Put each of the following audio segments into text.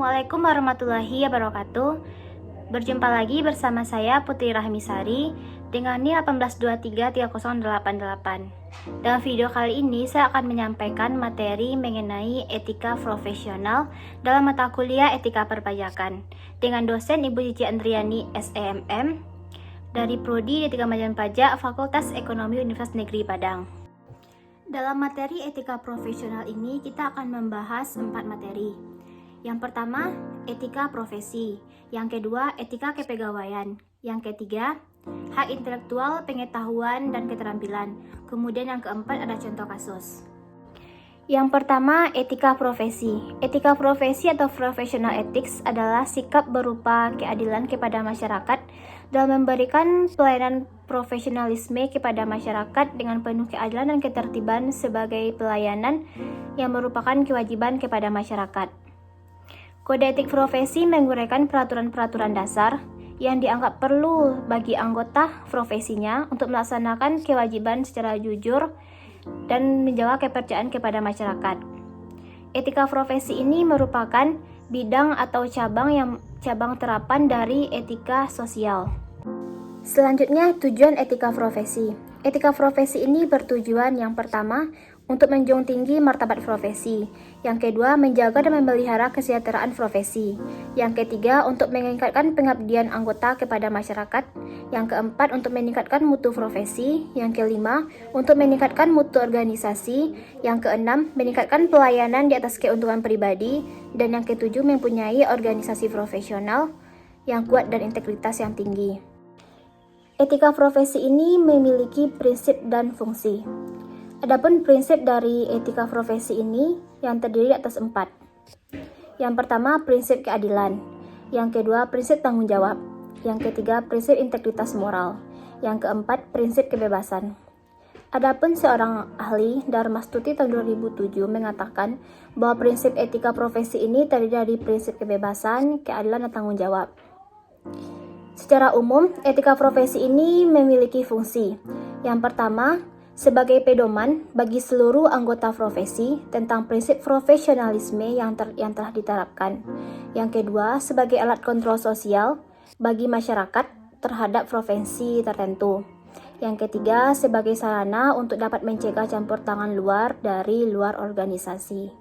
Assalamualaikum warahmatullahi wabarakatuh. Berjumpa lagi bersama saya Putri Rahmisari dengan NIM 182330088. Dalam video kali ini saya akan menyampaikan materi mengenai etika profesional dalam mata kuliah etika perpajakan dengan dosen Ibu Cici Andriani SEMM dari Prodi Etika Manajemen Pajak Fakultas Ekonomi Universitas Negeri Padang. Dalam materi etika profesional ini kita akan membahas 4 materi. Yang pertama, etika profesi. Yang kedua, etika kepegawaian. Yang ketiga, hak intelektual, pengetahuan, dan keterampilan. Kemudian yang keempat ada contoh kasus. Yang pertama, etika profesi. Etika profesi atau professional ethics adalah sikap berupa keadilan kepada masyarakat dalam memberikan pelayanan profesionalisme kepada masyarakat dengan penuh keadilan dan ketertiban sebagai pelayanan yang merupakan kewajiban kepada masyarakat. Kode etik profesi menguraikan peraturan-peraturan dasar yang dianggap perlu bagi anggota profesinya untuk melaksanakan kewajiban secara jujur dan menjaga kepercayaan kepada masyarakat. Etika profesi ini merupakan bidang atau cabang terapan dari etika sosial. Selanjutnya, tujuan etika profesi. Etika profesi ini bertujuan yang pertama untuk menjunjung tinggi martabat profesi, yang kedua menjaga dan memelihara kesejahteraan profesi, yang ketiga untuk meningkatkan pengabdian anggota kepada masyarakat, yang keempat untuk meningkatkan mutu profesi, yang kelima untuk meningkatkan mutu organisasi, yang keenam meningkatkan pelayanan di atas keuntungan pribadi, dan yang ketujuh mempunyai organisasi profesional yang kuat dan integritas yang tinggi. Etika profesi ini memiliki prinsip dan fungsi. Adapun prinsip dari etika profesi ini yang terdiri atas 4. Yang pertama, prinsip keadilan. Yang kedua, prinsip tanggung jawab. Yang ketiga, prinsip integritas moral. Yang keempat, prinsip kebebasan. Adapun seorang ahli, Darmastuti tahun 2007 mengatakan bahwa prinsip etika profesi ini terdiri dari prinsip kebebasan, keadilan, dan tanggung jawab. Secara umum, etika profesi ini memiliki fungsi. Yang pertama, sebagai pedoman bagi seluruh anggota profesi tentang prinsip profesionalisme yang telah diterapkan. Yang kedua, sebagai alat kontrol sosial bagi masyarakat terhadap profesi tertentu. Yang ketiga, sebagai sarana untuk dapat mencegah campur tangan luar dari luar organisasi.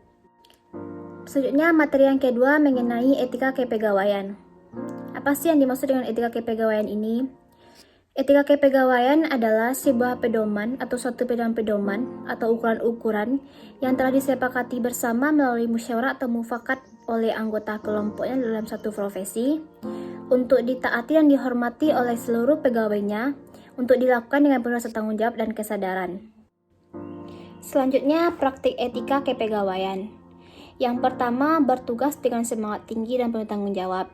Selanjutnya, materi yang kedua mengenai etika kepegawaian. Apa sih yang dimaksud dengan etika kepegawaian ini? Etika kepegawaian adalah sebuah pedoman atau suatu pedoman atau ukuran-ukuran yang telah disepakati bersama melalui musyawarah atau mufakat oleh anggota kelompoknya dalam satu profesi untuk ditaati dan dihormati oleh seluruh pegawainya untuk dilakukan dengan penuh rasa tanggung jawab dan kesadaran. Selanjutnya, praktik etika kepegawaian. Yang pertama, bertugas dengan semangat tinggi dan penuh tanggung jawab.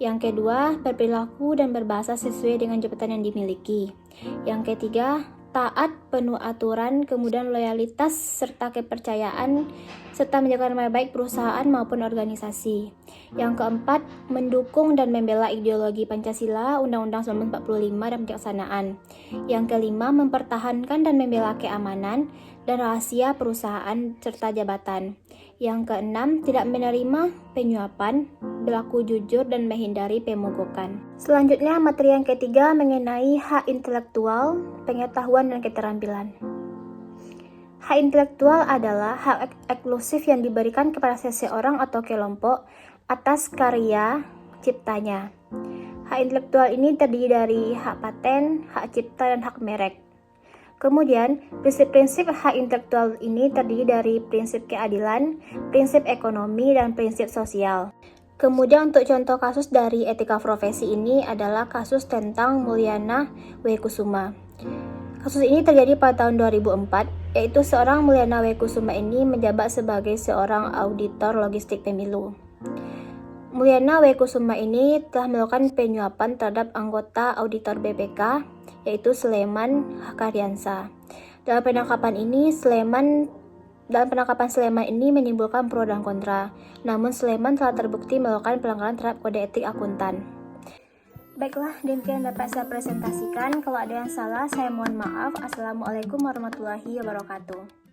Yang kedua, berperilaku dan berbahasa sesuai dengan jabatan yang dimiliki. Yang ketiga, taat, penuh aturan, kemudian loyalitas, serta kepercayaan, serta menjaga nama baik perusahaan maupun organisasi. Yang keempat, mendukung dan membela ideologi Pancasila, Undang-Undang 1945, dan kebijaksanaan. Yang kelima, mempertahankan dan membela keamanan dan rahasia perusahaan serta jabatan. Yang keenam, tidak menerima penyuapan, berlaku jujur dan menghindari pemogokan. Selanjutnya, materi yang ketiga mengenai hak intelektual, pengetahuan, dan keterampilan. Hak intelektual adalah hak eksklusif yang diberikan kepada seseorang atau kelompok atas karya ciptanya. Hak intelektual ini terdiri dari hak paten, hak cipta, dan hak merek. Kemudian, prinsip-prinsip hak intelektual ini terdiri dari prinsip keadilan, prinsip ekonomi, dan prinsip sosial. Kemudian untuk contoh kasus dari etika profesi ini adalah kasus tentang Mulyana W. Kusuma. Kasus ini terjadi pada tahun 2004, yaitu seorang Mulyana W. Kusuma ini menjabat sebagai seorang auditor logistik pemilu. Mulyana W. Kusuma ini telah melakukan penyuapan terhadap anggota auditor BPK, yaitu Sleman Karyansa. Dalam penangkapan Sleman ini menimbulkan pro dan kontra. Namun Sleman telah terbukti melakukan pelanggaran terhadap kode etik akuntan. Baiklah, demikian dapat saya presentasikan. Kalau ada yang salah, saya mohon maaf. Assalamualaikum warahmatullahi wabarakatuh.